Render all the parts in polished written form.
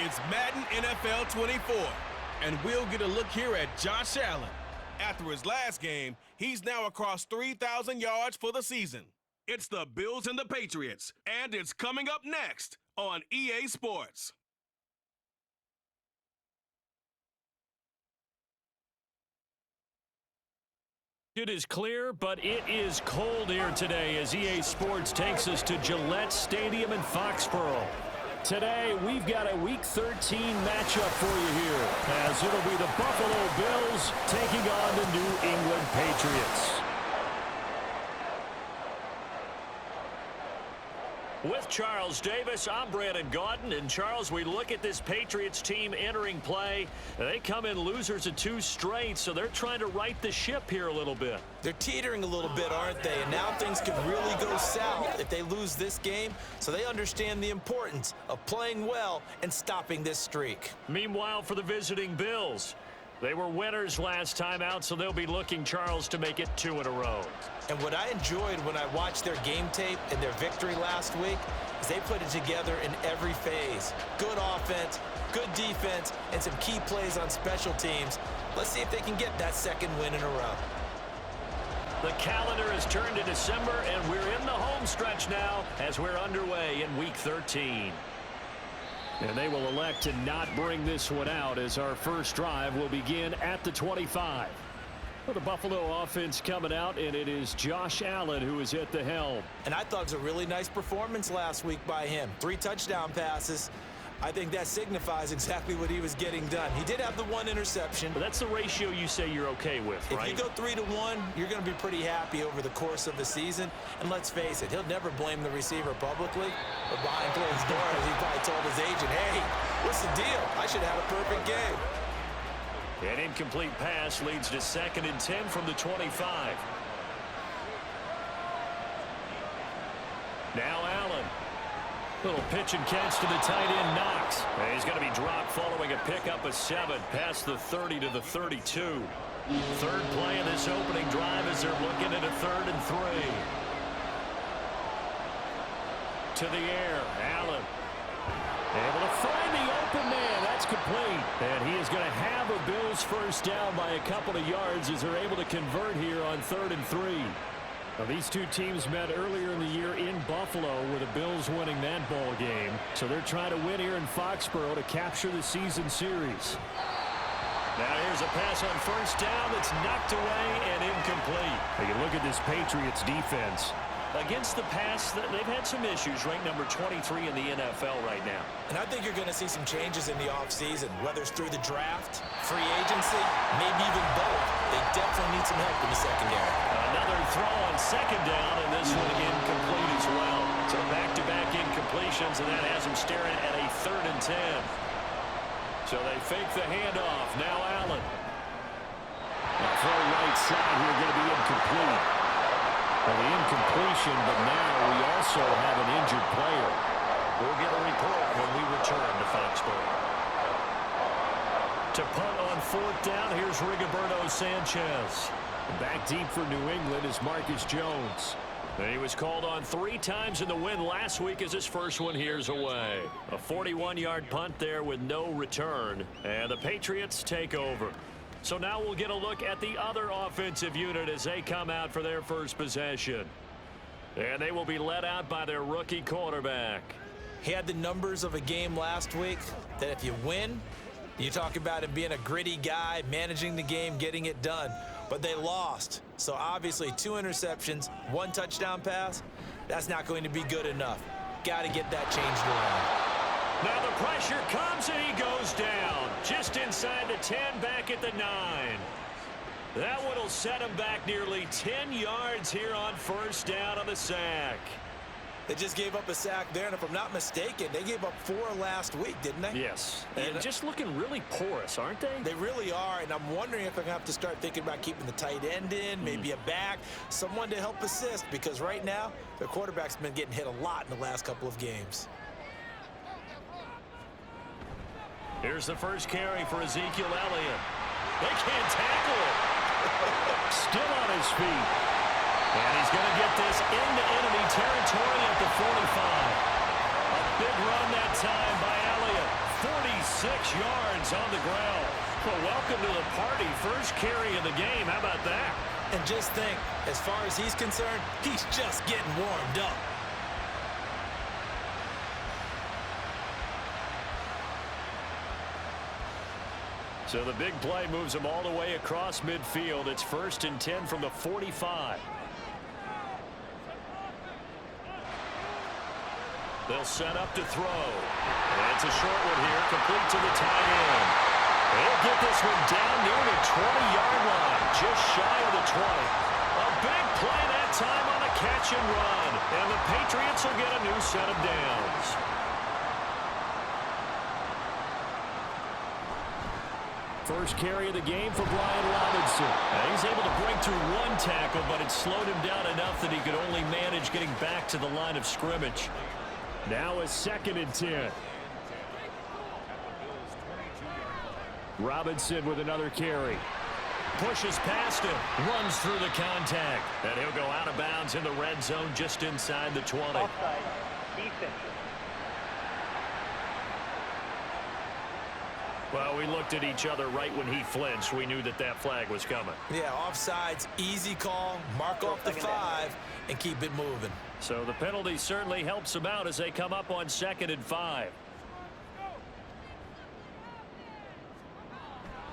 It's Madden NFL 24, and we'll get a look here at Josh Allen. After his last game, he's now across 3,000 yards for the season. It's the Bills and the Patriots, and it's coming up next on EA Sports. It is clear, but it is cold here today as EA Sports takes us to Gillette Stadium in Foxborough. Today, we've got a Week 13 matchup for you here, as it'll be the Buffalo Bills taking on the New England Patriots. With Charles Davis, I'm Brandon Gaudin. And Charles, we look at this Patriots team entering play. They come in losers of 2 straight, so they're trying to right the ship here a little bit. They're teetering a little bit, aren't they? And now things could really go south if they lose this game. So they understand the importance of playing well and stopping this streak. Meanwhile, for the visiting Bills, they were winners last time out, so they'll be looking, Charles, to make it 2 in a row. And what I enjoyed when I watched their game tape and their victory last week is they put it together in every phase. Good offense, good defense, and some key plays on special teams. Let's see if they can get that 2nd win in a row. The calendar has turned to December, and we're in the home stretch now as we're underway in Week 13. And they will elect to not bring this one out as our first drive will begin at the 25. Well, the Buffalo offense coming out, and it is Josh Allen who is at the helm. And I thought it was a really nice performance last week by him. 3 touchdown passes. I think that signifies exactly what he was getting done. He did have the 1 interception. But that's the ratio you say you're okay with, right? If you go 3-to-1, you're going to be pretty happy over the course of the season. And let's face it, he'll never blame the receiver publicly. But behind closed doors, he probably told his agent, hey, what's the deal? I should have a perfect game. An incomplete pass leads to 2nd and 10 from the 25. Now Allen. Little pitch and catch to the tight end, Knox. And he's going to be dropped following a pickup of 7 past the 30 to the 32. 3rd play of this opening drive as they're looking at a 3rd and 3. To the air, Allen. Able to find the open man. That's complete. And he is going to have a Bills first down by a couple of yards as they're able to convert here on 3rd and 3. Now, these 2 teams met earlier in the year in Buffalo with the Bills winning that ball game. So they're trying to win here in Foxborough to capture the season series. Now here's a pass on first down that's knocked away and incomplete. You look at this Patriots defense. Against the pass, they've had some issues, ranked number 23 in the NFL right now. And I think you're going to see some changes in the offseason, whether it's through the draft, free agency, maybe even both. They definitely need some help in the secondary. Another throw on 2nd down, and this one incomplete as well. So back-to-back incompletions, and that has them staring at a 3rd and 10. So they fake the handoff. Now Allen. The throw right side here going to be incomplete. Well, the incompletion, but now we also have an injured player. We'll get a report when we return to Foxborough. To punt on 4th down, here's Rigoberto Sanchez. Back deep for New England is Marcus Jones. And he was called on 3 times in the win last week as his first one here's away. A 41-yard punt there with no return. And the Patriots take over. So now we'll get a look at the other offensive unit as they come out for their first possession. And they will be led out by their rookie quarterback. He had the numbers of a game last week that if you win, you talk about him being a gritty guy, managing the game, getting it done. But they lost. So obviously 2 interceptions, 1 touchdown pass, that's not going to be good enough. Got to get that changed around. Now the pressure comes and he goes down. Just inside the 10, back at the 9. That one will set him back nearly 10 yards here on first down on the sack. They just gave up a sack there, and if I'm not mistaken, they gave up 4 last week, didn't they? Yes, and just looking really porous, aren't they? They really are, and I'm wondering if they're going to have to start thinking about keeping the tight end in, maybe a back, someone to help assist, because right now, their quarterback's been getting hit a lot in the last couple of games. Here's the first carry for Ezekiel Elliott. They can't tackle it. Still on his feet. And he's going to get this into enemy territory at the 45. A big run that time by Elliott. is on the ground. Well, welcome to the party. First carry of the game. How about that? And just think, as far as he's concerned, he's just getting warmed up. So the big play moves them all the way across midfield. It's 1st and 10 from the 45. They'll set up to throw. And it's a short one here, complete to the tight end. They'll get this one down near the 20-yard line, just shy of the 20. A big play that time on a catch and run. And the Patriots will get a new set of downs. First carry of the game for Brian Robinson. He's able to break through one tackle, but it slowed him down enough that he could only manage getting back to the line of scrimmage. Now a 2nd and 10. Robinson with another carry. Pushes past him. Runs through the contact. And he'll go out of bounds in the red zone just inside the 20. Offside. Defensive. Well, we looked at each other right when he flinched. We knew that that flag was coming. Yeah, offsides, easy call, mark off the 5, and keep it moving. So the penalty certainly helps them out as they come up on 2nd and 5.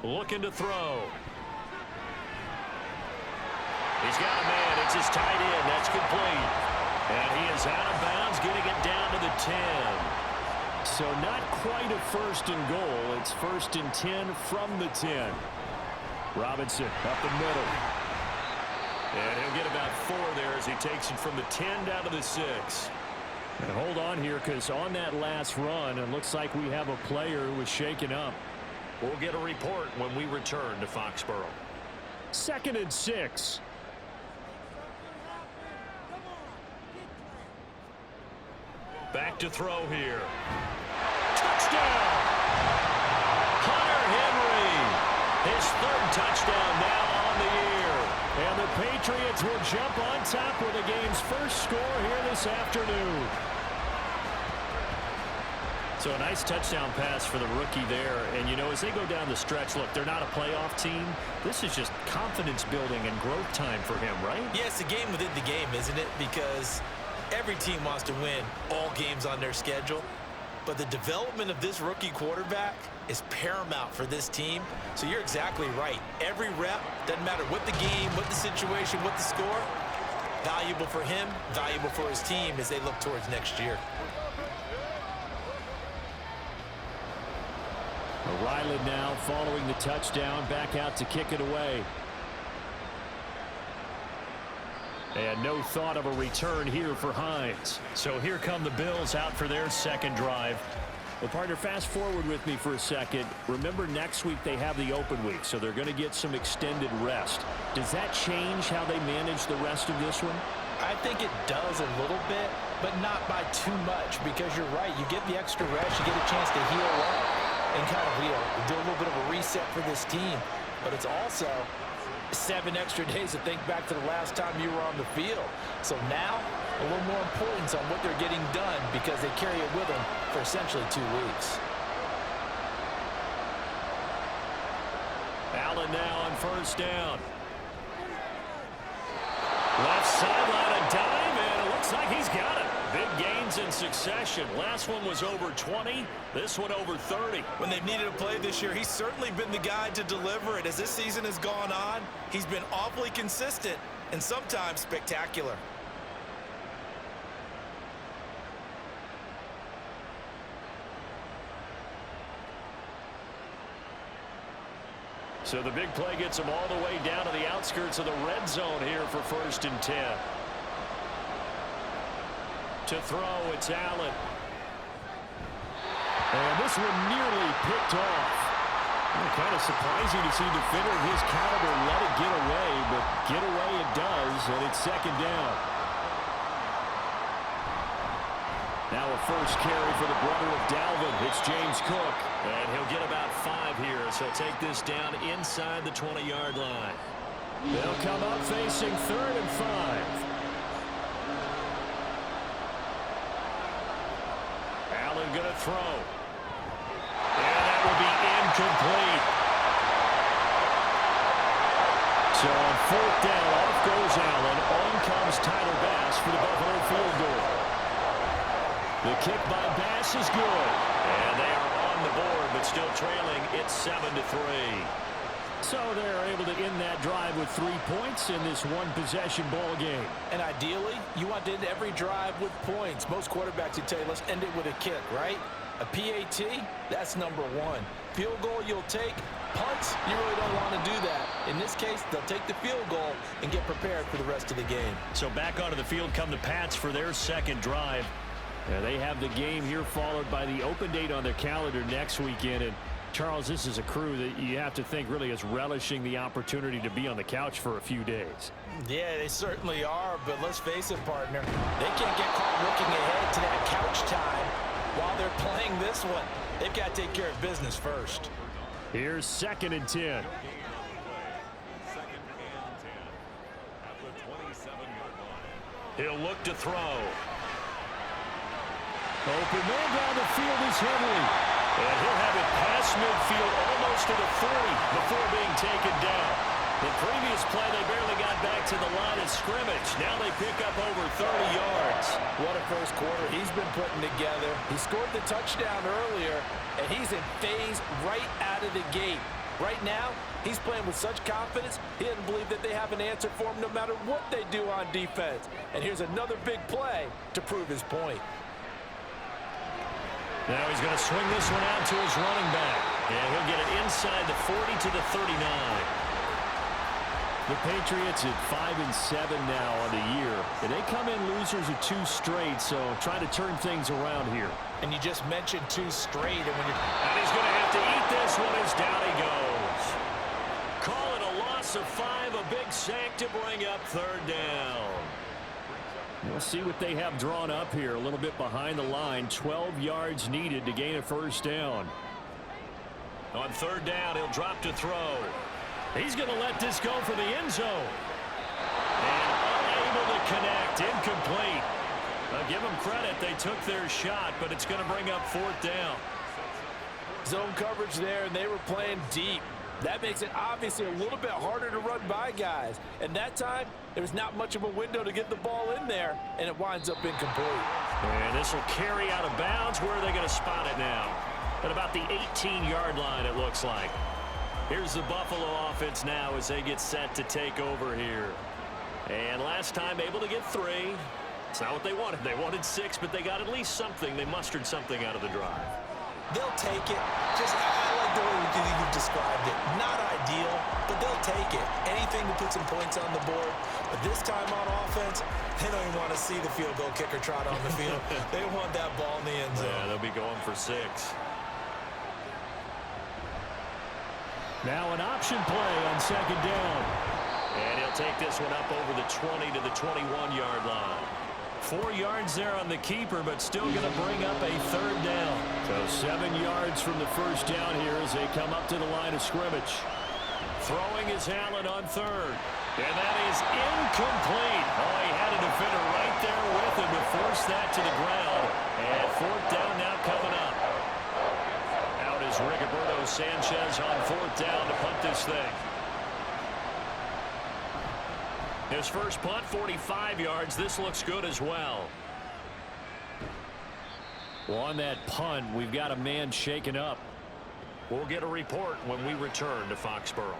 Looking to throw. He's got a man. It's his tight end. That's complete. And he is out of bounds, getting it down to the 10. So not quite a 1st and goal. It's 1st and 10 from the 10. Robinson up the middle. And he'll get about 4 there as he takes it from the 10 down to the 6. And hold on here, because on that last run, it looks like we have a player who was shaken up. We'll get a report when we return to Foxborough. 2nd and 6. Back to throw here. Touchdown! Hunter Henry. His 3rd touchdown now on the year. And the Patriots will jump on top with the game's first score here this afternoon. So a nice touchdown pass for the rookie there. And, you know, as they go down the stretch, look, they're not a playoff team. This is just confidence building and growth time for him, right? Yeah, it's a game within the game, isn't it? Because every team wants to win all games on their schedule. But the development of this rookie quarterback is paramount for this team. So you're exactly right. Every rep, doesn't matter what the game, what the situation, what the score, valuable for him, valuable for his team as they look towards next year. Ryland now following the touchdown, back out to kick it away. And no thought of a return here for Hines. So here come the Bills out for their 2nd drive. Well, partner, fast forward with me for a second. Remember, next week they have the open week, so they're going to get some extended rest. Does that change how they manage the rest of this one? I think it does a little bit, but not by too much, because you're right. You get the extra rest, you get a chance to heal up and kind of do a little bit of a reset for this team. But it's also 7 extra days to think back to the last time you were on the field. So now, a little more importance on what they're getting done because they carry it with them for essentially 2 weeks. Allen now on 1st down. Left sideline, a dive, and it looks like he's got it. Big gains in succession. Last one was over 20. This one over 30. When they've needed a play this year, he's certainly been the guy to deliver it. As this season has gone on, he's been awfully consistent and sometimes spectacular. So the big play gets them all the way down to the outskirts of the red zone here for 1st and 10. To throw, it's Allen. And this one nearly picked off. Kind of surprising to see a defender of his caliber let it get away, but get away it does, and it's 2nd down. Now a first carry for the brother of Dalvin. It's James Cook. And he'll get about 5 here, so take this down inside the 20-yard line. They'll come up facing 3rd and 5. Allen going to throw. And that will be incomplete. So on fourth down, off goes Allen. On comes Tyler Bass for the Buffalo field goal. The kick by Bass is good. And they are on the board, but still trailing. It's 7-3. So they're able to end that drive with 3 points in this one-possession ball game. And ideally, you want to end every drive with points. Most quarterbacks would tell you, let's end it with a kick, right? A PAT, that's number one. Field goal you'll take. Punts, you really don't want to do that. In this case, they'll take the field goal and get prepared for the rest of the game. So back onto the field come the Pats for their second drive. They have the game here followed by the open date on their calendar next weekend. And Charles, this is a crew that you have to think really is relishing the opportunity to be on the couch for a few days. Yeah, they certainly are, but let's face it, partner. They can't get caught looking ahead to that couch time while they're playing this one. They've got to take care of business first. Here's 2nd and 10. He'll look to throw. Open man down the field is Henry. And he'll have it past midfield almost to the 40 before being taken down. The previous play, they barely got back to the line of scrimmage. Now they pick up over 30 yards. What a first quarter he's been putting together. He scored the touchdown earlier, and he's in phase right out of the gate. Right now, he's playing with such confidence, he doesn't believe that they have an answer for him no matter what they do on defense. And here's another big play to prove his point. Now he's going to swing this one out to his running back. And he'll get it inside the 40 to the 39. The Patriots at 5-7 now on the year. And they come in losers of 2 straight, so try to turn things around here. And you just mentioned 2 straight. And he's going to have to eat this one as down he goes. Call it a loss of 5, a big sack to bring up 3rd down. We'll see what they have drawn up here. A little bit behind the line. 12 yards needed to gain a 1st down. On 3rd down, he'll drop to throw. He's going to let this go for the end zone. And unable to connect. Incomplete. I'll give them credit. They took their shot, but it's going to bring up 4th down. Zone coverage there, and they were playing deep. That makes it obviously a little bit harder to run by guys. And that time, there's not much of a window to get the ball in there, and it winds up incomplete. And this will carry out of bounds. Where are they going to spot it now? At about the 18-yard line, it looks like. Here's the Buffalo offense now as they get set to take over here. And last time, able to get 3. It's not what they wanted. They wanted 6, but they got at least something. They mustered something out of the drive. They'll take it. I like the way you've described it. Not ideal, but they'll take it. Anything to put some points on the board. But this time on offense, they don't even want to see the field goal kicker trot on the field. They want that ball in the end zone. Yeah, they'll be going for 6. Now an option play on 2nd down. And he'll take this one up over the 20 to the 21-yard line. 4 yards there on the keeper, but still going to bring up a 3rd down. So 7 yards from the 1st down here as they come up to the line of scrimmage. Throwing is Allen on 3rd. And that is incomplete. Oh, he had a defender right there with him to force that to the ground. And 4th down now coming up. Out is Rigoberto Sanchez on 4th down to punt this thing. His first punt, 45 yards. This looks good as well. Well, on that punt, we've got a man shaken up. We'll get a report when we return to Foxborough.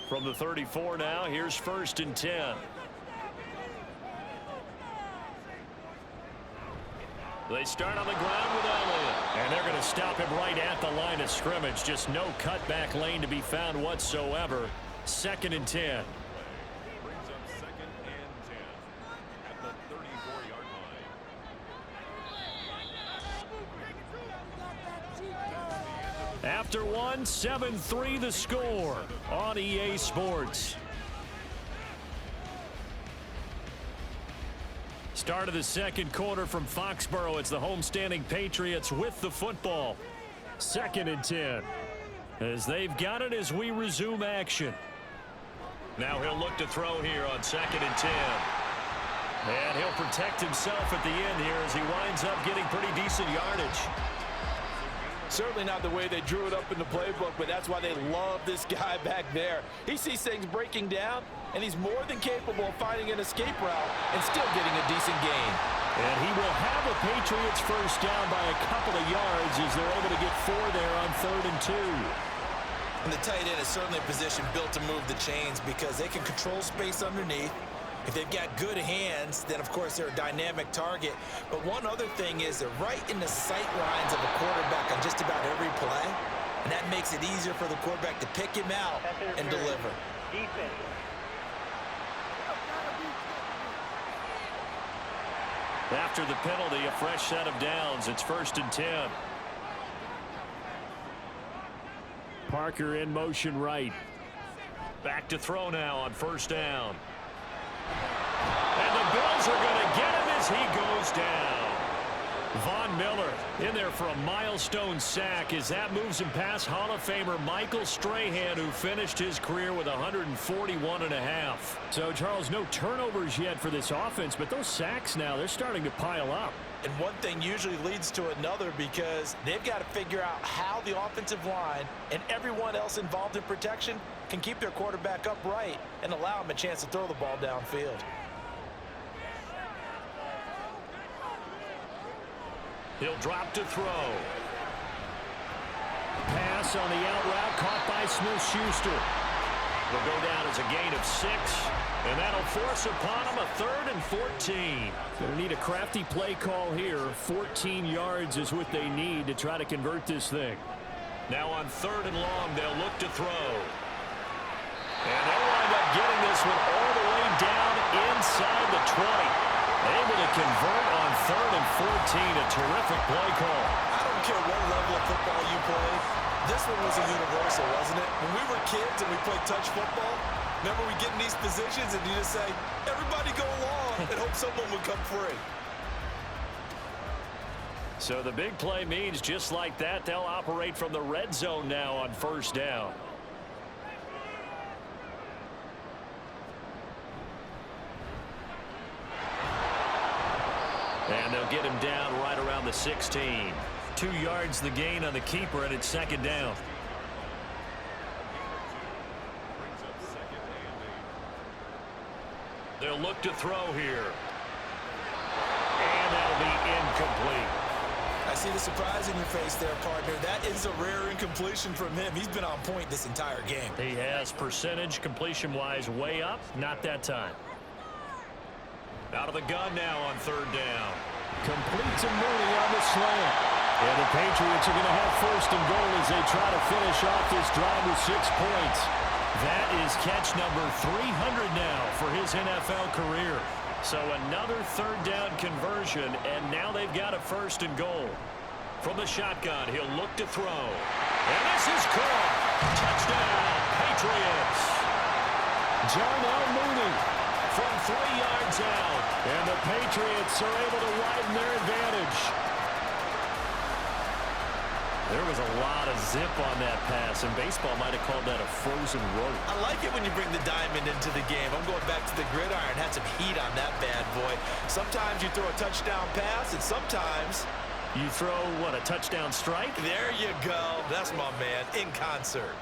From the 34 now, here's 1st and 10. They start on the ground with Elliott. And they're going to stop him right at the line of scrimmage. Just no cutback lane to be found whatsoever. 2nd and 10. Brings up 2nd and 10 at the 34-yard line. After one, 7-3 the score on EA Sports. Start of the 2nd quarter from Foxborough. It's the homestanding Patriots with the football. 2nd and 10. As they've got it as we resume action. Now he'll look to throw here on 2nd and 10. And he'll protect himself at the end here as he winds up getting pretty decent yardage. Certainly not the way they drew it up in the playbook, but that's why they love this guy back there. He sees things breaking down, and he's more than capable of finding an escape route and still getting a decent gain. And he will have a Patriots first down by a couple of yards as they're able to get 4 there on 3rd and 2. And the tight end is certainly a position built to move the chains because they can control space underneath. If they've got good hands, then of course they're a dynamic target. But one other thing is they're right in the sight lines of a quarterback on just about every play. And that makes it easier for the quarterback to pick him out and deliver. After the penalty, a fresh set of downs. It's 1st and 10. Parker in motion right. Back to throw now on 1st down. And the Bills are going to get him as he goes down. Von Miller in there for a milestone sack as that moves him past Hall of Famer Michael Strahan, who finished his career with 141.5. So, Charles, no turnovers yet for this offense, but those sacks now, they're starting to pile up. And one thing usually leads to another because they've got to figure out how the offensive line and everyone else involved in protection can keep their quarterback upright and allow him a chance to throw the ball downfield. He'll drop to throw. Pass on the out route caught by Smith-Schuster. Will go down as a gain of 6, and that'll force upon him a 3rd and 14. Going to need a crafty play call here. 14 yards is what they need to try to convert this thing. Now on 3rd and long, they'll look to throw. And they'll wind up getting this one all the way down inside the 20. Able to convert on 3rd and 14. A terrific play call. I don't care what level of football you play. This one was a universal, wasn't it? When we were kids and we played touch football, remember we get in these positions and you just say, everybody go along and hope someone would come free. So the big play means just like that, they'll operate from the red zone now on 1st down. And they'll get him down right around the 16. 2 yards the gain on the keeper, and it's 2nd down. They'll look to throw here. And that'll be incomplete. I see the surprise in your face there, partner. That is a rare incompletion from him. He's been on point this entire game. He has percentage completion-wise way up. Not that time. Out of the gun now on 3rd down. Complete to Mooney on the slant. And the Patriots are going to have 1st and goal as they try to finish off this drive with 6 points. That is catch number 300 now for his NFL career. So another 3rd down conversion, and now they've got a 1st and goal. From the shotgun, he'll look to throw. And this is caught. Touchdown, Patriots. Jarnell Mooney from 3 yards out. And the Patriots are able to widen their advantage. There was a lot of zip on that pass, and baseball might have called that a frozen rope. I like it when you bring the diamond into the game. I'm going back to the gridiron. Had some heat on that bad boy. Sometimes you throw a touchdown pass, and sometimes you throw, what, a touchdown strike? There you go. That's my man, in concert.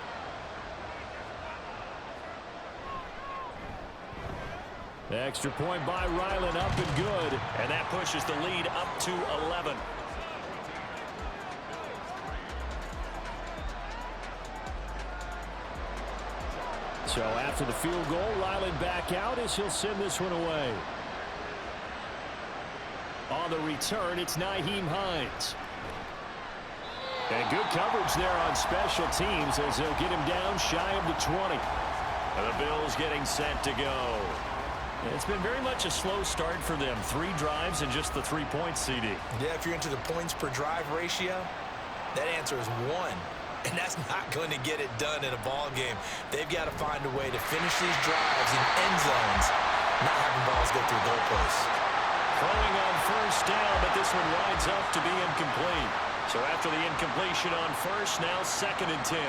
Extra point by Ryland, up and good. And that pushes the lead up to 11. So after the field goal, Ryland back out as he'll send this one away. On the return, it's Nyheim Hines. And good coverage there on special teams as they'll get him down shy of the 20. And the Bills getting set to go. It's been very much a slow start for them. 3 drives and just the 3 points, CD. Yeah, if you're into the points per drive ratio, that answer is 1. And that's not going to get it done in a ball game. They've got to find a way to finish these drives in end zones, not having balls go through goalposts. Throwing on 1st down, but this one winds up to be incomplete. So after the incompletion on 1st, now 2nd and 10.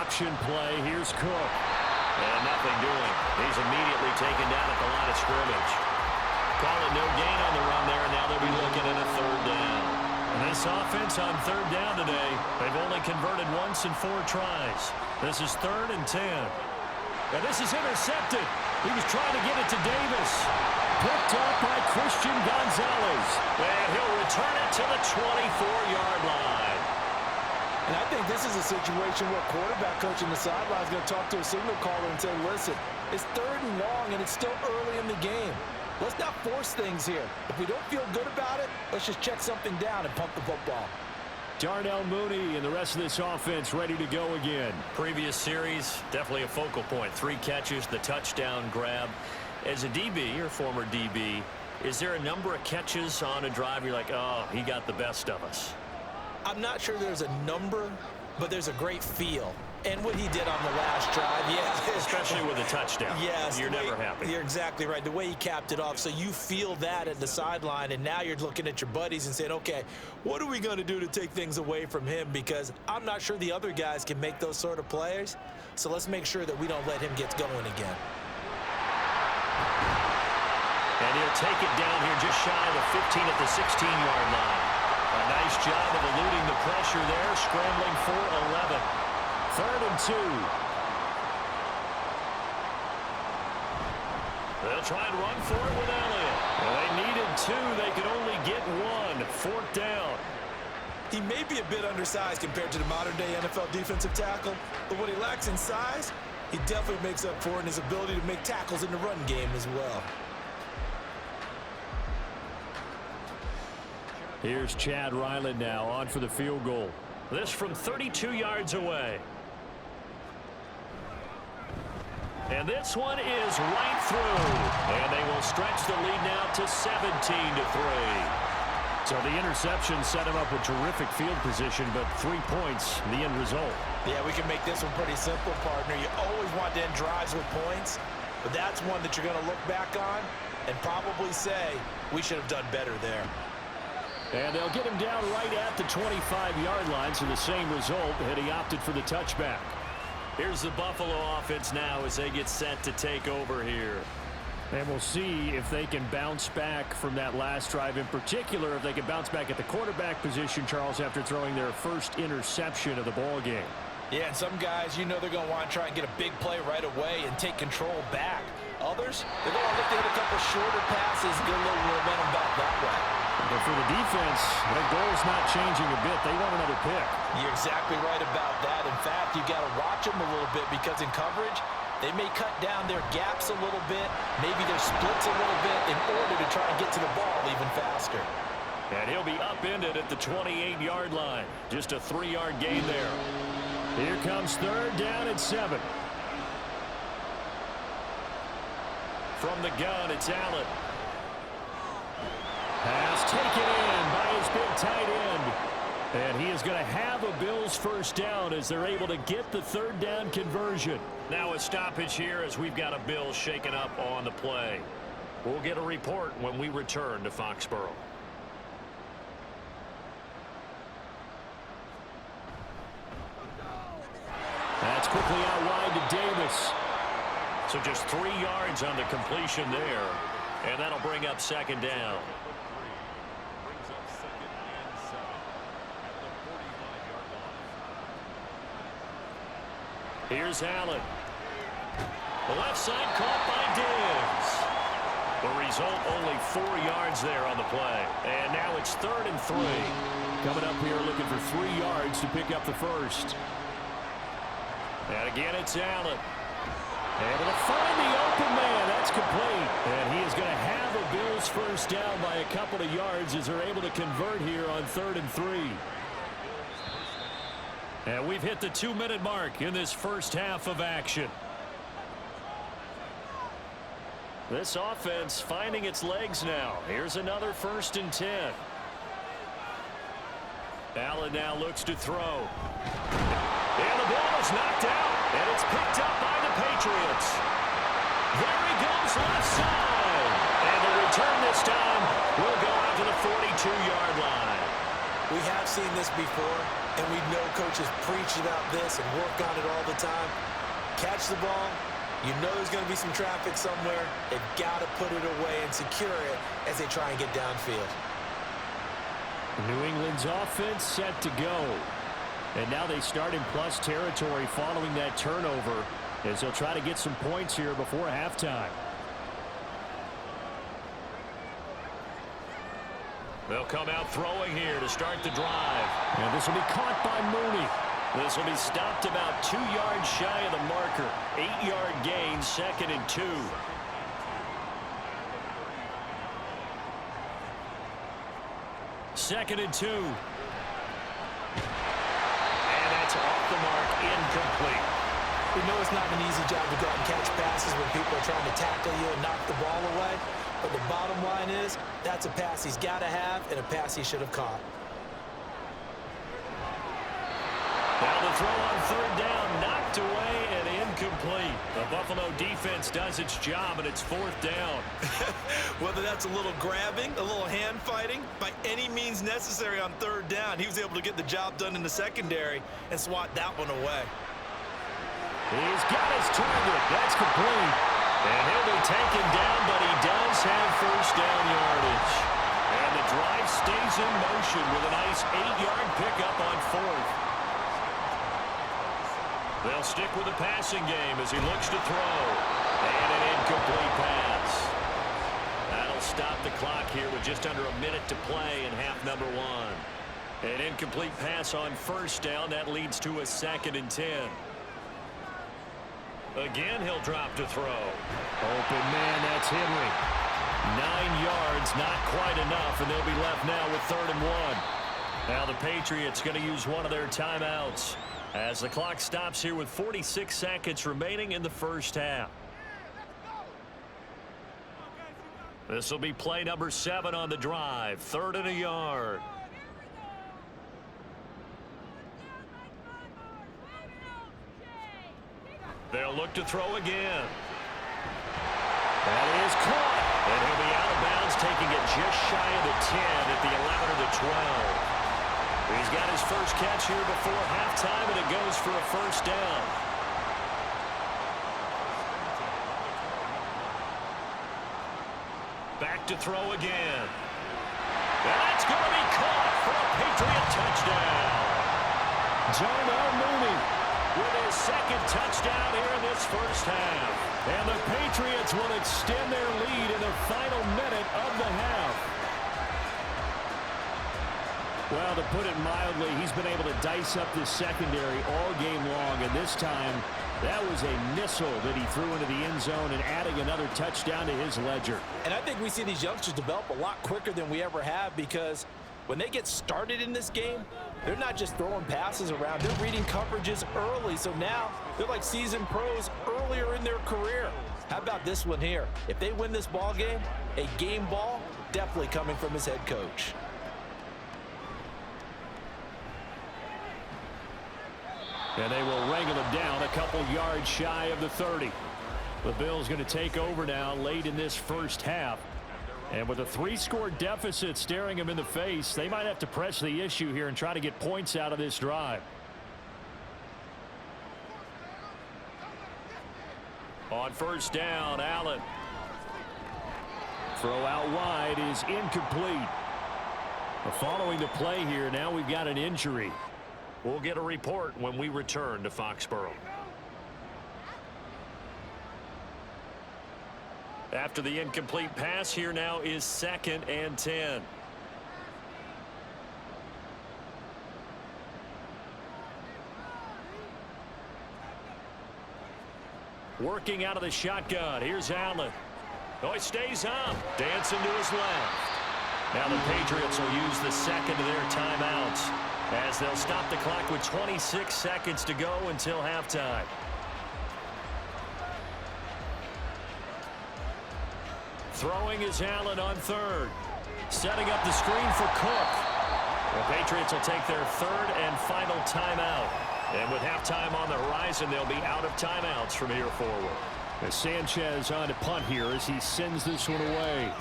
Option play. Here's Cook. And nothing doing. He's immediately taken down at the line of scrimmage. Call it no gain on the run there, and now they'll be looking at a third down. And this offense on third down today, they've only converted once in 4 tries. This is 3rd and 10. And this is intercepted. He was trying to get it to Davis. Picked up by Christian Gonzalez. And he'll return it to the 24-yard line. And I think this is a situation where quarterback coach in the sideline is going to talk to a signal caller and say, listen, it's 3rd and long and it's still early in the game. Let's not force things here. If we don't feel good about it, let's just check something down and pump the football. Darnell Mooney and the rest of this offense ready to go again. Previous series, definitely a focal point. 3 catches, the touchdown grab. As a DB, or former DB, is there a number of catches on a drive you're like, oh, he got the best of us? I'm not sure there's a number, but there's a great feel. And what he did on the last drive, yeah. Especially with a touchdown. Yes. You're never happy. You're exactly right. The way he capped it off, so you feel that at the sideline, and now you're looking at your buddies and saying, okay, what are we going to do to take things away from him? Because I'm not sure the other guys can make those sort of plays. So let's make sure that we don't let him get going again. And he'll take it down here just shy of the 15 at the 16-yard line. A nice job of eluding the pressure there, scrambling for 11. 3rd and 2. They'll try and run for it with Elliott. Well, they needed 2. They could only get 1. 4th down. He may be a bit undersized compared to the modern-day NFL defensive tackle, but what he lacks in size, he definitely makes up for in his ability to make tackles in the run game as well. Here's Chad Ryland now on for the field goal. This from 32 yards away. And this one is right through. And they will stretch the lead now to 17-3. So the interception set him up with terrific field position, but 3 points, the end result. Yeah, we can make this one pretty simple, partner. You always want to end drives with points, but that's one that you're going to look back on and probably say, we should have done better there. And they'll get him down right at the 25-yard line, so the same result, and he opted for the touchback. Here's the Buffalo offense now as they get set to take over here. And we'll see if they can bounce back from that last drive, in particular if they can bounce back at the quarterback position, Charles, after throwing their first interception of the ball game. Yeah, and some guys, you know they're going to want to try and get a big play right away and take control back. Others, they're going to look to hit a couple shorter passes and get a little momentum back that way. But for the defense, their goal's not changing a bit. They want another pick. You're exactly right about that. In fact, you got to watch them a little bit because in coverage, they may cut down their gaps a little bit, maybe their splits a little bit in order to try and get to the ball even faster. And he'll be upended at the 28-yard line. Just a 3-yard gain there. Here comes 3rd down and 7. From the gun, it's Allen. Pass taken in by his big tight end. And he is going to have a Bills first down as they're able to get the 3rd down conversion. Now a stoppage here as we've got a Bills shaken up on the play. We'll get a report when we return to Foxborough. That's quickly out wide to Davis. So just 3 yards on the completion there. And that'll bring up 2nd down. Here's Allen. The left side caught by Diggs. The result, only 4 yards there on the play. And now it's 3rd and 3. Coming up here looking for 3 yards to pick up the first. And again, it's Allen. Able to find the open man. That's complete. And he is going to have a Bills first down by a couple of yards as they're able to convert here on 3rd and 3. And we've hit the 2-minute mark in this first half of action. This offense finding its legs now. Here's another 1st and 10. Allen now looks to throw. And the ball is knocked out. And it's picked up by the Patriots. There he goes left side. And the return this time will go out to the 42-yard line. We have seen this before, and we know coaches preach about this and work on it all the time. Catch the ball, You know there's going to be some traffic somewhere. They've got to put it away and secure it as they try and get downfield. New England's offense set to go. And now they start in plus territory following that turnover as they'll try to get some points here before halftime. They'll come out throwing here to start the drive. And this will be caught by Mooney. This will be stopped about 2 yards shy of the marker. 8-yard gain, 2nd and 2. Second and 2. And that's off the mark, incomplete. We know it's not an easy job to go out and catch passes when people are trying to tackle you and knock the ball away. But the bottom line is, that's a pass he's got to have and a pass he should have caught. Now the throw on 3rd down, knocked away and incomplete. The Buffalo defense does its job, and it's 4th down. Whether that's a little grabbing, a little hand fighting, by any means necessary on 3rd down, he was able to get the job done in the secondary and swat that one away. He's got his target. That's complete. And he'll be taken down, but he does have 1st down yardage. And the drive stays in motion with a nice 8-yard pickup on 4th. They'll stick with the passing game as he looks to throw. And an incomplete pass. That'll stop the clock here with just under a minute to play in half number 1. An incomplete pass on 1st down. That leads to a 2nd and 10. Again, he'll drop to throw. Open man, that's Henry. 9 yards, not quite enough, and they'll be left now with 3rd and 1. Now the Patriots going to use one of their timeouts as the clock stops here with 46 seconds remaining in the 1st half. This will be play number 7 on the drive. 3rd and a yard. They'll look to throw again. That is caught. And he'll be out of bounds, taking it just shy of the 10 at the 11 or the 12. He's got his first catch here before halftime, and it goes for a 1st down. Back to throw again. And that's going to be caught for a Patriot touchdown. Darnell Mooney with his 2nd touchdown here in this 1st half. And the Patriots will extend their lead in the final minute of the half. Well, to put it mildly, he's been able to dice up this secondary all game long, and this time that was a missile that he threw into the end zone and adding another touchdown to his ledger. And I think we see these youngsters develop a lot quicker than we ever have, because when they get started in this game, they're not just throwing passes around. They're reading coverages early, so now they're like seasoned pros earlier in their career. How about this one here? If they win this ball game, a game ball definitely coming from his head coach. And they will wrangle him down a couple yards shy of the 30. The Bills going to take over now late in this 1st half. And with a 3-score deficit staring him in the face, they might have to press the issue here and try to get points out of this drive. On 1st down, Allen. Throw out wide is incomplete. Following the play here, now we've got an injury. We'll get a report when we return to Foxborough. After the incomplete pass, here now is 2nd and 10. Working out of the shotgun. Here's Allen. Oh, he stays up. Dancing to his left. Now the Patriots will use the 2nd of their timeouts as they'll stop the clock with 26 seconds to go until halftime. Throwing is Allen on 3rd. Setting up the screen for Cook. The Patriots will take their 3rd and final timeout. And with halftime on the horizon, they'll be out of timeouts from here forward. As Sanchez on to punt here as he sends this one away.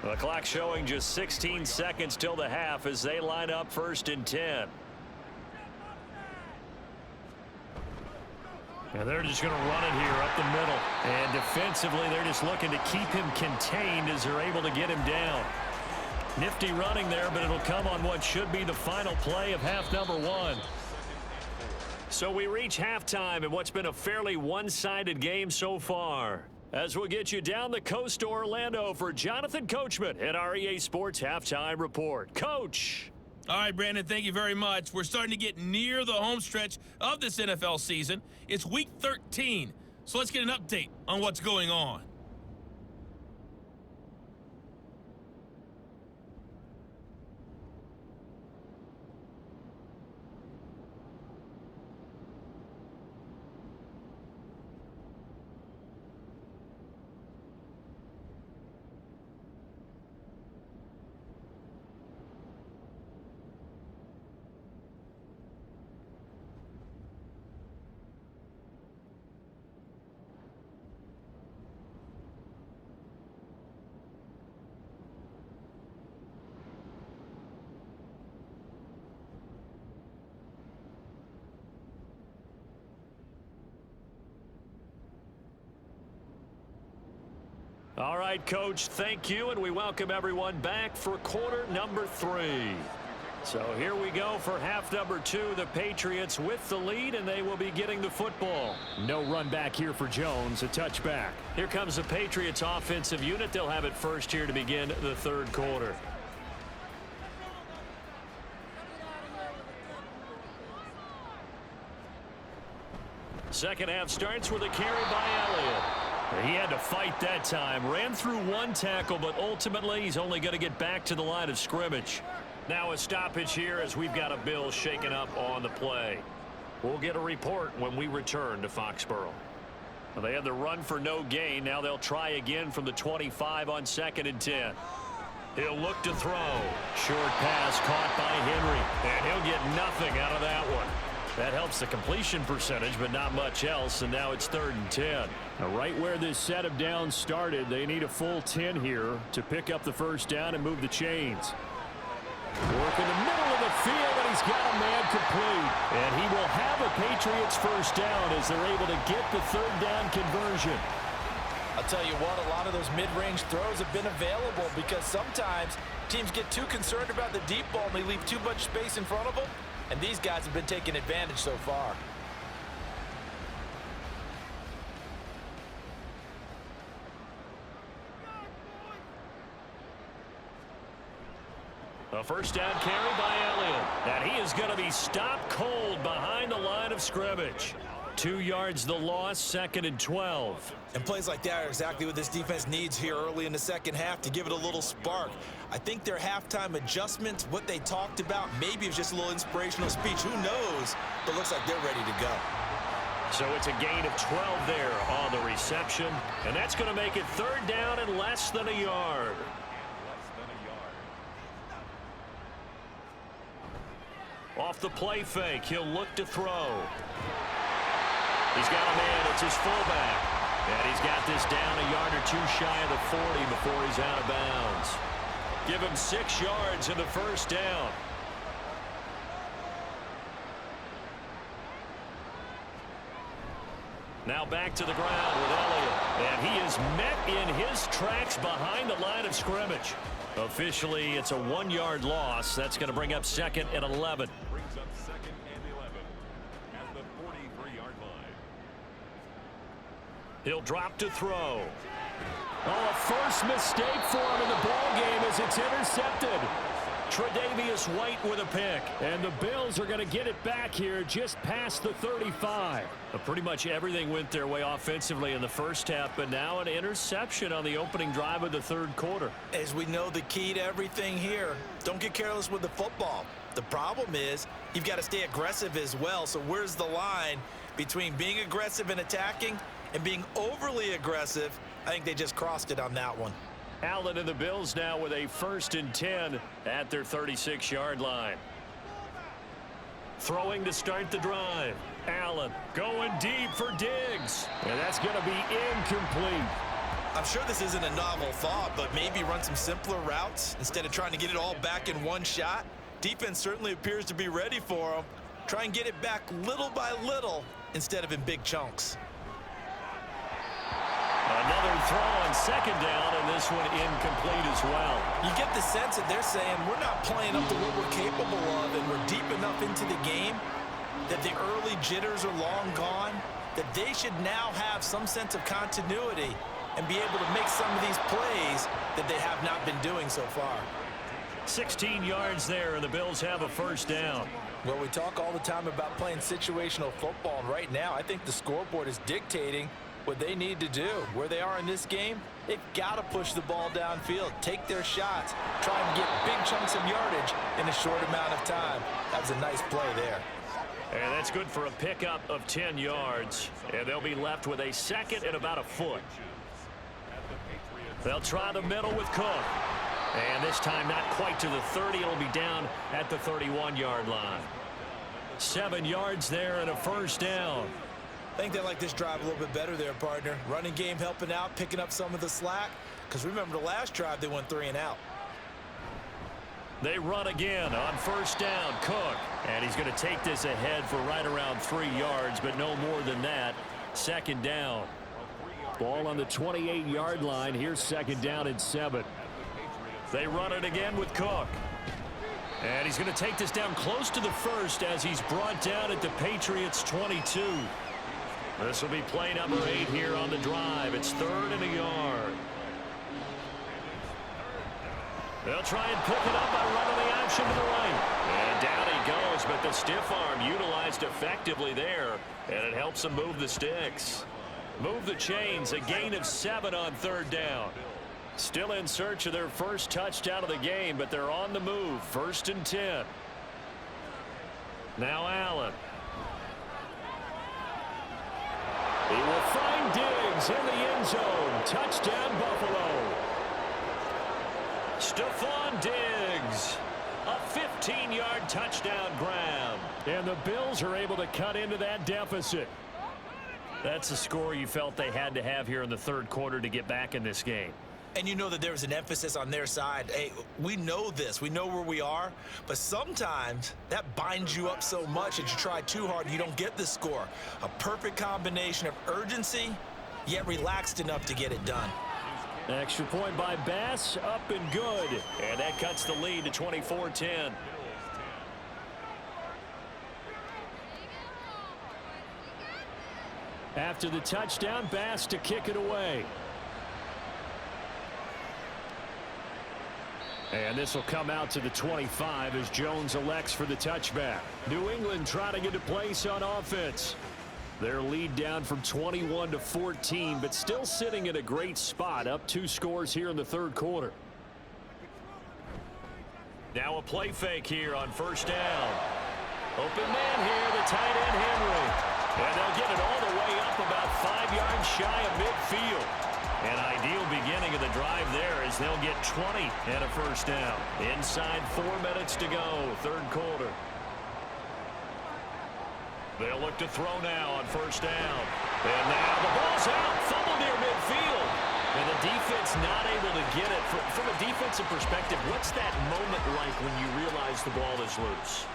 The clock showing just 16 seconds till the half as they line up 1st and 10. And they're just going to run it here up the middle. And defensively, they're just looking to keep him contained as they're able to get him down. Nifty running there, but it'll come on what should be the final play of half number 1. So we reach halftime in what's been a fairly one-sided game so far. As we'll get you down the coast to Orlando for Jonathan Coachman at our EA Sports Halftime Report. Coach! All right, Brandon, thank you very much. We're starting to get near the home stretch of this NFL season. It's Week 13, so let's get an update on what's going on. All right, Coach, thank you, and we welcome everyone back for quarter number 3. So here we go for half number 2. The Patriots with the lead, and they will be getting the football. No run back here for Jones, a touchback. Here comes the Patriots offensive unit. They'll have it first here to begin the third quarter. Second half starts with a carry by Elliott. He had to fight that time. Ran through one tackle, but ultimately he's only going to get back to the line of scrimmage. Now a stoppage here as we've got a Bill shaken up on the play. We'll get a report when we return to Foxborough. Well, they had the run for no gain. Now they'll try again from the 25 on 2nd and 10. He'll look to throw. Short pass caught by Henry, and he'll get nothing out of that one. That helps the completion percentage, but not much else, and now it's 3rd and 10. Now, right where this set of downs started, they need a full 10 here to pick up the first down and move the chains. Work in the middle of the field, and he's got a man complete. And he will have a Patriots first down as they're able to get the 3rd down conversion. I'll tell you what, a lot of those mid-range throws have been available because sometimes teams get too concerned about the deep ball and they leave too much space in front of them. And these guys have been taking advantage so far. A first down carry by Elliott. And he is going to be stopped cold behind the line of scrimmage. 2 yards the loss, 2nd and 12. And plays like that are exactly what this defense needs here early in the second half to give it a little spark. I think their halftime adjustments, what they talked about, maybe it was just a little inspirational speech. Who knows? But looks like they're ready to go. So it's a gain of 12 there on the reception. And that's going to make it 3rd down and less than a yard. Off the play fake, he'll look to throw. He's got a man, it's his fullback. And he's got this down a yard or 2 shy of the 40 before he's out of bounds. Give him 6 yards in the first down. Now back to the ground with Elliott. And he is met in his tracks behind the line of scrimmage. Officially, it's a 1-yard loss. That's going to bring up 2nd and 11. Brings up 2nd and 11 at the 43-yard line. He'll drop to throw. Oh, a first mistake for him in the ball game as it's intercepted. Tre'Davious White with a pick. And the Bills are going to get it back here just past the 35. Pretty much everything went their way offensively in the first half, but now an interception on the opening drive of the 3rd quarter. As we know, the key to everything here, don't get careless with the football. The problem is you've got to stay aggressive as well. So where's the line between being aggressive and attacking and being overly aggressive? I think they just crossed it on that one. Allen and the Bills now with a 1st and 10 at their 36-yard line. Throwing to start the drive. Allen going deep for Diggs. And that's going to be incomplete. I'm sure this isn't a novel thought, but maybe run some simpler routes instead of trying to get it all back in one shot. Defense certainly appears to be ready for them. Try and get it back little by little, instead of in big chunks. Another throw on second down, and this one incomplete as well. You get the sense that they're saying we're not playing up to what we're capable of, and we're deep enough into the game that the early jitters are long gone, that they should now have some sense of continuity and be able to make some of these plays that they have not been doing so far. 16 yards there, and the Bills have a first down. Well, we talk all the time about playing situational football, and right now I think the scoreboard is dictating what they need to do. Where they are in this game, they've got to push the ball downfield, take their shots, try and get big chunks of yardage in a short amount of time. That was a nice play there. And that's good for a pickup of 10 yards, and they'll be left with a second and about a foot. They'll try the middle with Cook. And this time not quite to the 30. It'll be down at the 31-yard line. 7 yards there and a first down. I think they like this drive a little bit better there, partner. Running game helping out, picking up some of the slack. Because remember the last drive, they went 3 and out. They run again on first down. Cook. And he's going to take this ahead for right around 3 yards, but no more than that. Second down. Ball on the 28-yard line. Here's second down and 7. They run it again with Cook. And he's going to take this down close to the first as he's brought down at the Patriots' 22. This will be play number 8 here on the drive. It's 3rd and a yard. They'll try and pick it up by running the option to the right. And down he goes, but the stiff arm utilized effectively there, and it helps them move the sticks. Move the chains, a gain of 7 on 3rd down. Still in search of their first touchdown of the game, but they're on the move. 1st and 10. Now Allen. He will find Diggs in the end zone. Touchdown, Buffalo. Stephon Diggs. A 15-yard touchdown grab. And the Bills are able to cut into that deficit. That's a score you felt they had to have here in the 3rd quarter to get back in this game. And you know that there's an emphasis on their side. Hey, we know this. We know where we are. But sometimes that binds you up so much that you try too hard and you don't get the score. A perfect combination of urgency, yet relaxed enough to get it done. Extra point by Bass, up and good. And that cuts the lead to 24-10. After the touchdown, Bass to kick it away. And this will come out to the 25 as Jones elects for the touchback. New England trying to get a place on offense. Their lead down from 21 to 14, but still sitting at a great spot, up 2 scores here in the 3rd quarter. Now a play fake here on first down. Open man here, the tight end Henry. And they'll get it all the way up about 5 yards shy of midfield. An ideal beginning of the drive there as they'll get 20 and a first down. Inside 4 minutes to go, 3rd quarter. They'll look to throw now on first down. And now the ball's out, fumble near midfield. And the defense not able to get it. From a defensive perspective, what's that moment like when you realize the ball is loose?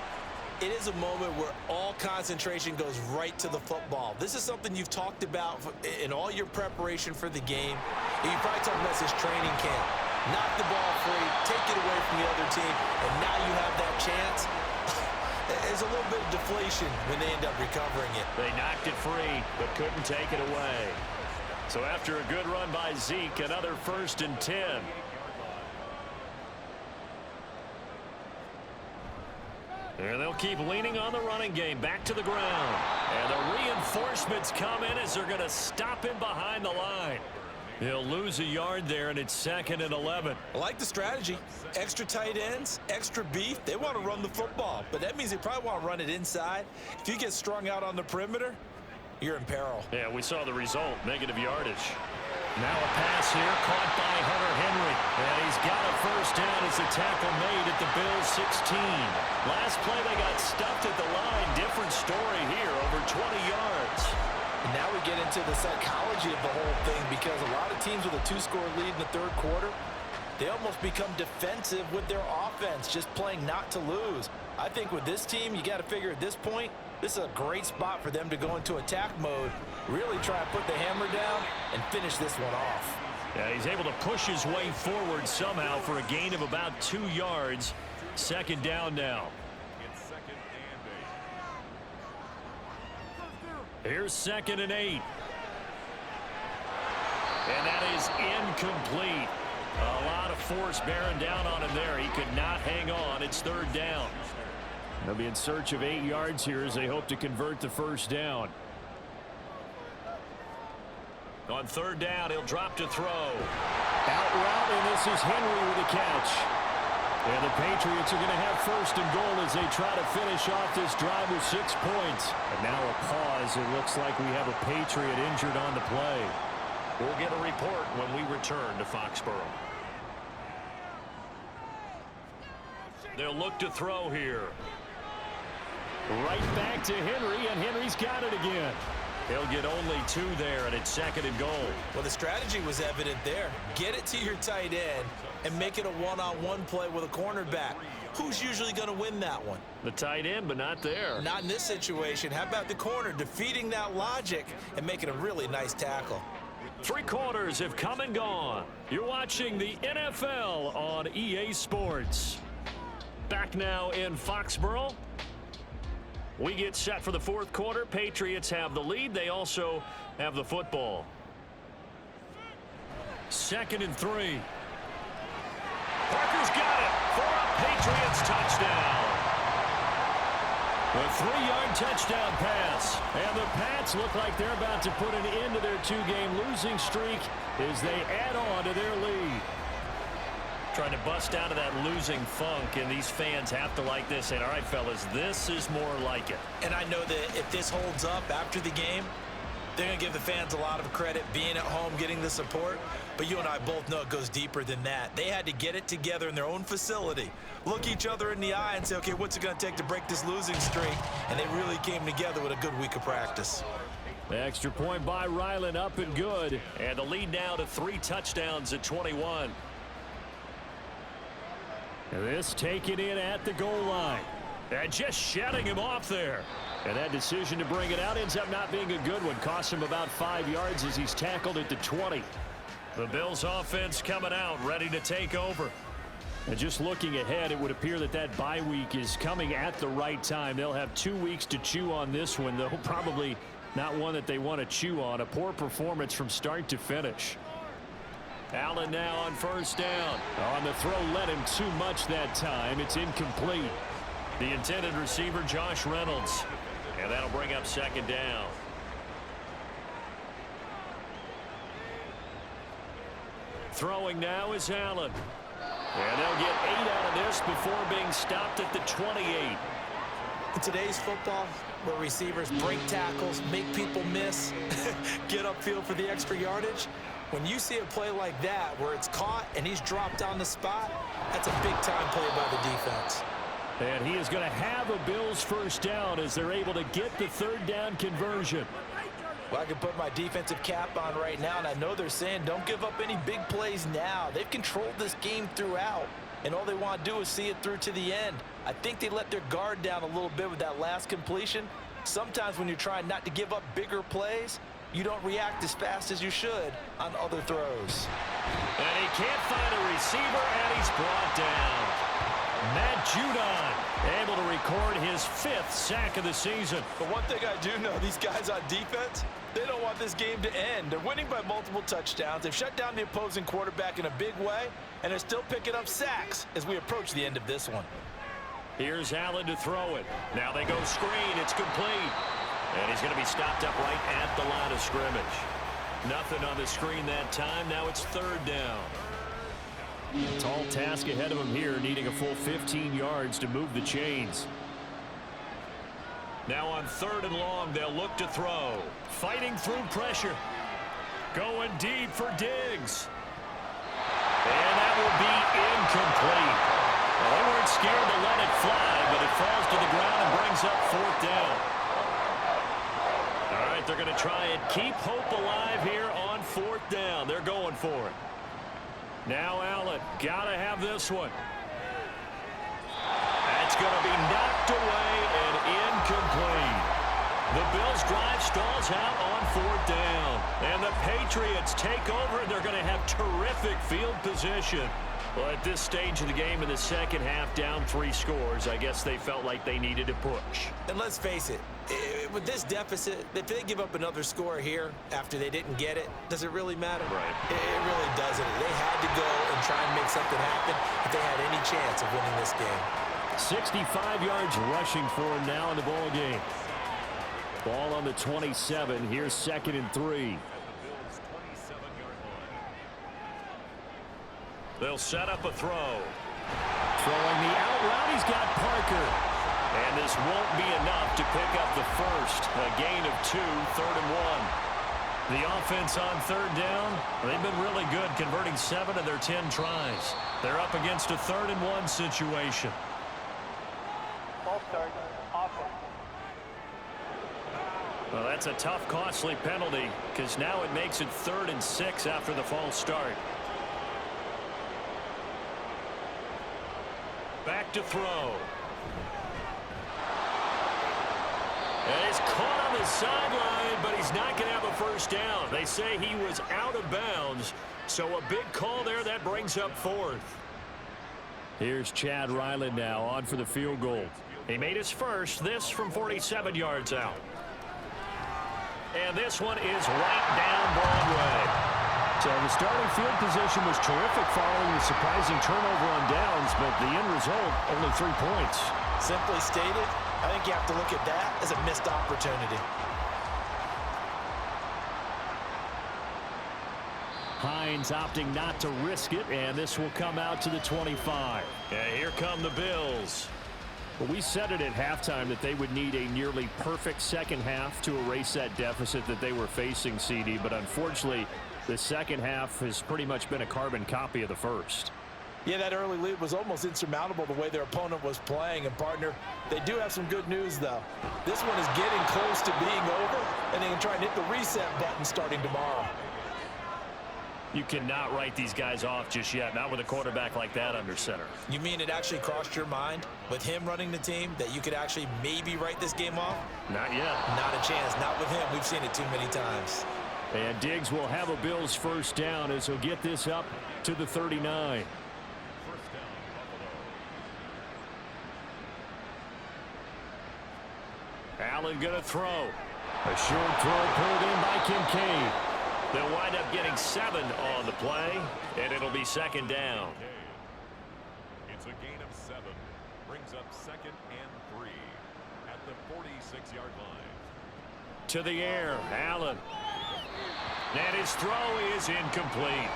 It is a moment where all concentration goes right to the football. This is something you've talked about in all your preparation for the game. You probably talked about this training camp. Knock the ball free, take it away from the other team, and now you have that chance. There's a little bit of deflation when they end up recovering it. They knocked it free, but couldn't take it away. So after a good run by Zeke, another 1st and 10. And they'll keep leaning on the running game back to the ground. And the reinforcements come in as they're going to stop him behind the line. He'll lose a yard there, and it's 2nd and 11. I like the strategy. Extra tight ends, extra beef. They want to run the football, but that means they probably want to run it inside. If you get strung out on the perimeter, you're in peril. Yeah, we saw the result, negative yardage. Now a pass here caught by Hunter Henry. And he's got a first down as the tackle made at the Bills' 16. Last play they got stuffed at the line. Different story here, over 20 yards. And now we get into the psychology of the whole thing because a lot of teams with a 2-score lead in the 3rd quarter, they almost become defensive with their offense, just playing not to lose. I think with this team, you got to figure at this point, This is a great spot for them to go into attack mode, really try and put the hammer down and finish this one off. Yeah, he's able to push his way forward somehow for a gain of about 2 yards. Second down now. It's 2nd and 8. Here's 2nd and 8. And that is incomplete. A lot of force bearing down on him there. He could not hang on. It's 3rd down. They'll be in search of 8 yards here as they hope to convert the first down. On 3rd down, he'll drop to throw. Out route, and this is Henry with a catch. And the Patriots are going to have 1st and goal as they try to finish off this drive with 6 points. And now a pause. It looks like we have a Patriot injured on the play. We'll get a report when we return to Foxborough. They'll look to throw here. Right back to Henry, and Henry's got it again. He'll get only 2 there, and it's 2nd and goal. Well, the strategy was evident there. Get it to your tight end and make it a one-on-one play with a cornerback. Who's usually going to win that one? The tight end, but not there. Not in this situation. How about the corner defeating that logic and making a really nice tackle? 3 quarters have come and gone. You're watching the NFL on EA Sports. Back now in Foxborough. We get set for the 4th quarter. Patriots have the lead. They also have the football. 2nd and 3. Parker's got it for a Patriots touchdown. A 3-yard touchdown pass. And the Pats look like they're about to put an end to their 2-game losing streak as they add on to their lead. Trying to bust out of that losing funk, and these fans have to like this. And all right, fellas, this is more like it. And I know that if this holds up after the game, they're going to give the fans a lot of credit being at home, getting the support. But you and I both know it goes deeper than that. They had to get it together in their own facility, look each other in the eye and say, okay, what's it going to take to break this losing streak? And they really came together with a good week of practice. The extra point by Ryland, up and good. And the lead now to 3 touchdowns at 21. This taken in at the goal line. And just shutting him off there. And that decision to bring it out ends up not being a good one. Cost him about 5 yards as he's tackled at the 20. The Bills offense coming out, ready to take over. And just looking ahead, it would appear that that bye week is coming at the right time. They'll have 2 weeks to chew on this one, though probably not one that they want to chew on. A poor performance from start to finish. Allen now on 1st down. On the throw, led him too much that time. It's incomplete. The intended receiver, Josh Reynolds. And that'll bring up 2nd down. Throwing now is Allen. And they'll get 8 out of this before being stopped at the 28. In today's football, where receivers break tackles, make people miss, get upfield for the extra yardage, when you see a play like that where it's caught and he's dropped on the spot, that's a big-time play by the defense. And he is going to have a Bills 1st down as they're able to get the 3rd down conversion. Well, I can put my defensive cap on right now, and I know they're saying don't give up any big plays now. They've controlled this game throughout, and all they want to do is see it through to the end. I think they let their guard down a little bit with that last completion. Sometimes when you're trying not to give up bigger plays, you don't react as fast as you should on other throws. And he can't find a receiver, and he's brought down. Matt Judon able to record his 5th sack of the season. But one thing I do know, these guys on defense, they don't want this game to end. They're winning by multiple touchdowns. They've shut down the opposing quarterback in a big way, and they're still picking up sacks as we approach the end of this one. Here's Allen to throw it. Now they go screen. It's complete. And he's going to be stopped up right at the line of scrimmage. Nothing on the screen that time. Now it's 3rd down. Tall task ahead of him here, needing a full 15 yards to move the chains. Now on 3rd and long, they'll look to throw. Fighting through pressure. Going deep for Diggs. And that will be incomplete. Well, they weren't scared to let it fly, but it falls to the ground and brings up 4th down. All right, they're going to try and keep hope alive here on 4th down. They're going for it. Now Allen, gotta have this one. That's going to be knocked away and incomplete. The Bills' drive stalls out on 4th down. And the Patriots take over, and they're going to have terrific field position. Well, at this stage of the game in the second half, down 3 scores, I guess they felt like they needed to push. And let's face it, with this deficit, if they give up another score here after they didn't get it, does it really matter? Right. It really doesn't. They had to go and try and make something happen if they had any chance of winning this game. 65 yards rushing for him now in the ball game. Ball on the 27. Here's 2nd and 3. They'll set up a throw. Throwing the out route, he's got Parker. And this won't be enough to pick up the first. A gain of 2, 3rd and 1. The offense on 3rd down, they've been really good, converting 7 of their 10 tries. They're up against a 3rd and 1 situation. Well, that's a tough, costly penalty because now it makes it 3rd and 6 after the false start. Back to throw. And he's caught on the sideline, but he's not going to have a first down. They say he was out of bounds, so a big call there that brings up 4th. Here's Chad Ryland now on for the field goal. He made his first, this from 47 yards out. And this one is right down Broadway. So the starting field position was terrific following the surprising turnover on downs, but the end result, only 3 points. Simply stated, I think you have to look at that as a missed opportunity. Hines opting not to risk it, and this will come out to the 25. And here come the Bills. Well, we said it at halftime that they would need a nearly perfect second half to erase that deficit that they were facing, CD, but unfortunately, the second half has pretty much been a carbon copy of the first. Yeah, that early lead was almost insurmountable the way their opponent was playing. And, partner, they do have some good news, though. This one is getting close to being over, and they can try and hit the reset button starting tomorrow. You cannot write these guys off just yet, not with a quarterback like that under center. You mean it actually crossed your mind with him running the team that you could actually maybe write this game off? Not yet. Not a chance. Not with him. We've seen it too many times. And Diggs will have a Bills first down as he'll get this up to the 39. Allen going to throw. A short throw pulled in by Kincaid. They'll wind up getting 7 on the play, and it'll be 2nd down. It's a gain of 7. Brings up 2nd and 3 at the 46-yard line. To the air, Allen. And his throw is incomplete.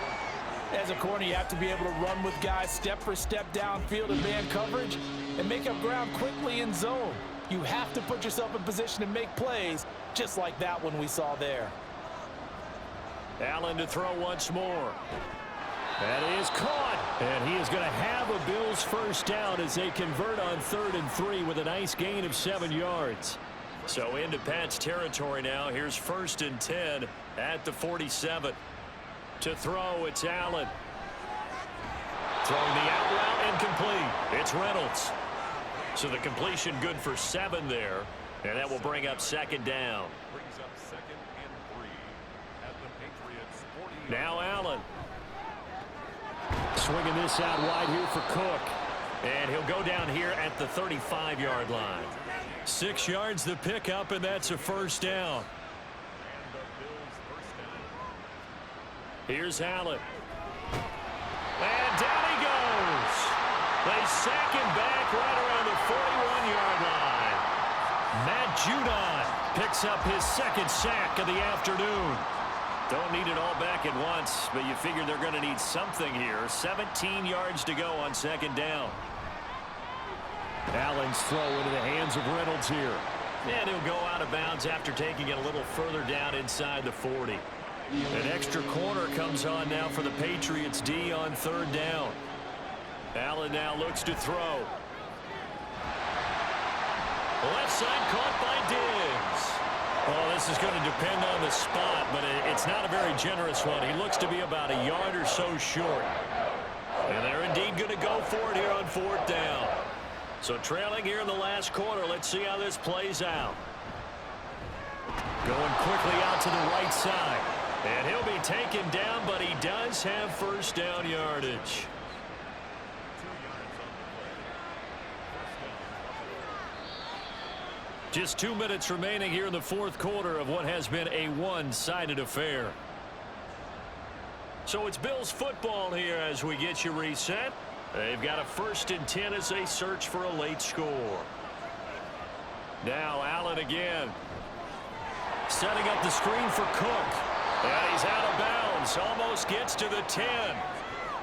As a corner, you have to be able to run with guys step for step downfield in man coverage and make up ground quickly in zone. You have to put yourself in position to make plays, just like that one we saw there. Allen to throw once more. That is caught. And he is going to have a Bills first down as they convert on 3rd and 3 with a nice gain of 7 yards. So into Pat's territory now. Here's 1st and 10 at the 47. To throw, it's Allen. Throwing the out route incomplete. It's Reynolds. So the completion good for 7 there. And that will bring up 2nd down. Brings up 2nd and 3 at the Patriots 40. Now Allen. Swinging this out wide here for Cook. And he'll go down here at the 35-yard line. 6 yards the pickup, and that's a first down. And the Bills first down. Here's Allen. And down he goes. They sack him back right around the 41-yard line. Matt Judon picks up his 2nd sack of the afternoon. Don't need it all back at once, but you figure they're going to need something here. 17 yards to go on 2nd down. Allen's throw into the hands of Reynolds here. And he'll go out of bounds after taking it a little further down inside the 40. An extra corner comes on now for the Patriots D on 3rd down. Allen now looks to throw. Left side caught by Diggs. Well, this is going to depend on the spot, but it's not a very generous one. He looks to be about a yard or so short. And they're indeed going to go for it here on 4th down. So trailing here in the last quarter, let's see how this plays out. Going quickly out to the right side. And he'll be taken down, but he does have first down yardage. Just 2 minutes remaining here in the fourth quarter of what has been a one-sided affair. So it's Bills football here as we get you reset. They've got a 1st and 10 as they search for a late score. Now Allen again. Setting up the screen for Cook. And he's out of bounds. Almost gets to the 10.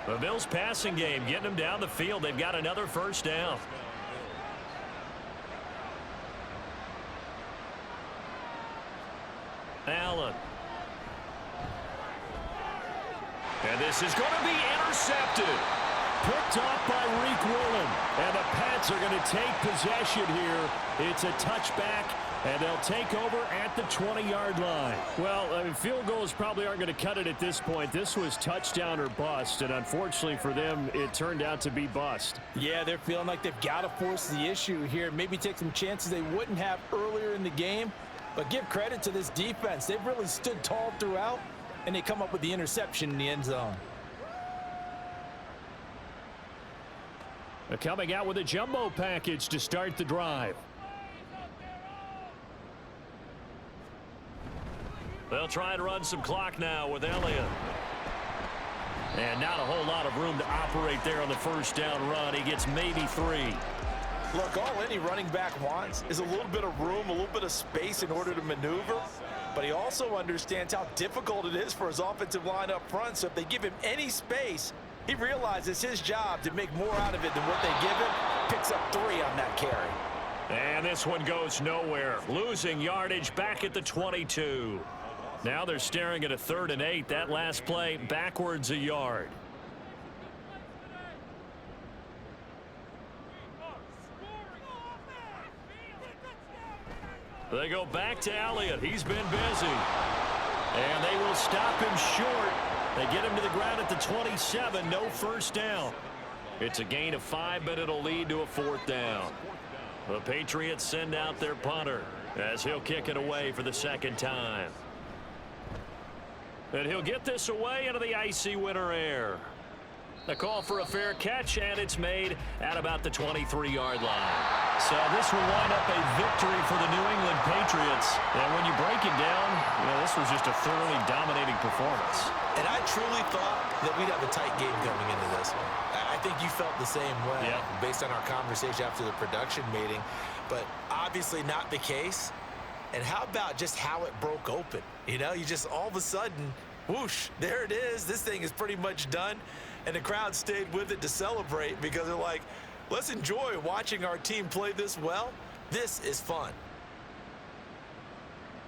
The Bills passing game getting them down the field. They've got another first down. Allen. And this is going to be intercepted. Picked off by Reek Willen. And the Pats are going to take possession here. It's a touchback, and they'll take over at the 20-yard line. Well, I mean, field goals probably aren't going to cut it at this point. This was touchdown or bust, and unfortunately for them, it turned out to be bust. Yeah, they're feeling like they've got to force the issue here. Maybe take some chances they wouldn't have earlier in the game. But give credit to this defense. They've really stood tall throughout, and they come up with the interception in the end zone. They're coming out with a jumbo package to start the drive. They'll try and run some clock now with Elliott. And not a whole lot of room to operate there on the first down run. He gets maybe 3. Look, all any running back wants is a little bit of room, a little bit of space in order to maneuver. But he also understands how difficult it is for his offensive line up front. So if they give him any space, he realizes his job to make more out of it than what they give him. Picks up 3 on that carry. And this one goes nowhere. Losing yardage back at the 22. Now they're staring at a 3rd and 8. That last play backwards a yard. They go back to Elliott. He's been busy. And they will stop him short. They get him to the ground at the 27. No first down. It's a gain of 5, but it'll lead to a 4th down. The Patriots send out their punter as he'll kick it away for the 2nd time. And he'll get this away into the icy winter air. The call for a fair catch, and it's made at about the 23-yard line. So this will wind up a victory for the New England Patriots. And when you break it down, you know, this was just a thoroughly dominating performance. And I truly thought that we'd have a tight game coming into this one. I think you felt the same way based on our conversation after the production meeting. But obviously not the case. And how about just how it broke open? You know, you just all of a sudden, whoosh, there it is. This thing is pretty much done. And the crowd stayed with it to celebrate because they're like, let's enjoy watching our team play this well. This is fun.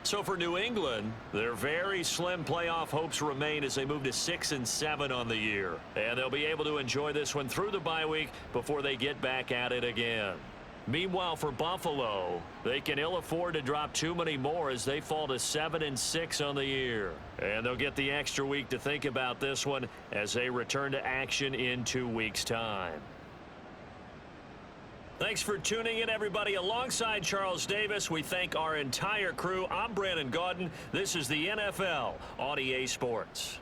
So for New England, their very slim playoff hopes remain as they move to 6 and 7 on the year. And they'll be able to enjoy this one through the bye week before they get back at it again. Meanwhile, for Buffalo, they can ill afford to drop too many more as they fall to 7 and 6 on the year. And they'll get the extra week to think about this one as they return to action in 2 weeks' time. Thanks for tuning in, everybody. Alongside Charles Davis, we thank our entire crew. I'm Brandon Gaudin. This is the NFL on EA Sports.